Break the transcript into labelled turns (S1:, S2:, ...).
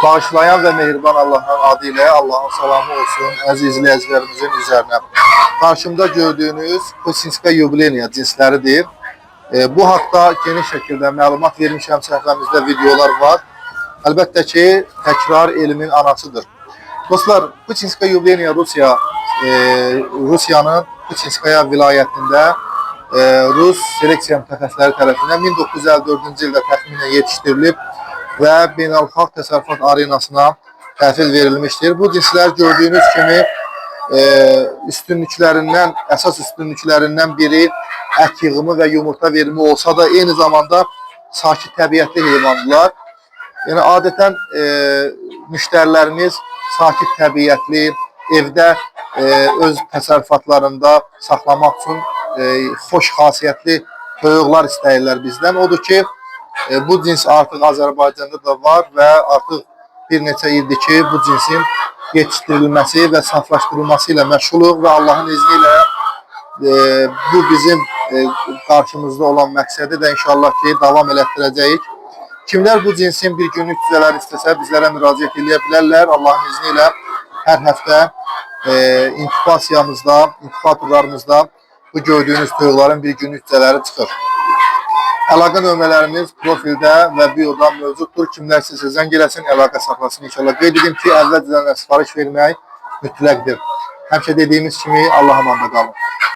S1: Bağışlayan ve mehriban Allah'ın adıyla Allah'ın salamı olsun əziz izləyicilərimizin üzerine. Karşımda gördüğünüz Pusinska yubileyniya cinsleridir. Bu haqda geniş şekilde məlumat vermişəm, səhifəmizdə videolar var. Əlbəttə ki, təkrar elmin anasıdır. Dostlar, Pusinska yubileyniya Rusiyanın Pusinskaya vilayətində Rus seleksiya mütəxəssisləri tərəfindən 1954-cü ildə təxminən yetişdirilib və beynəlxalq təsərrüfat arenasına təhvil verilmişdir. Bu cinslər gördüyünüz kimi əsas üstünlüklərindən biri ət yığımı və yumurta verimi olsa da eyni zamanda sakit təbiətli heyvandılar. Yəni adətən müştərilərimiz sakit təbiətli, evdə öz təsərrüfatlarında saxlamaq üçün xoş xasiyyətli toyuqlar istəyirlər bizdən. Odur ki, bu cins artıq Azərbaycanda da var və artıq bir neçə ildir ki, bu cinsin yetişdirilməsi və saflaşdırılması ilə məşğuluq və Allahın izni ilə bu bizim qarşımızda olan məqsədi də inşallah ki, davam elətdirəcəyik. Kimlər bu cinsin bir günlük cüzələri istəsə bizlərə müraciət edə bilərlər. Allahın izni ilə hər həftə inkubatorlarımızda bu gördüyünüz toyuqların bir günlük cüzələri çıxır. Əlaqə nömrələrimiz profildə və bioda mövcuddur. Kimlər sizə zəng eləsin, əlaqə saxlasın inşallah. Qeyd edim ki, əvvəlcədən sifariş vermək mütləqdir. Həmişə dediyimiz kimi Allah'a əmanət qalın.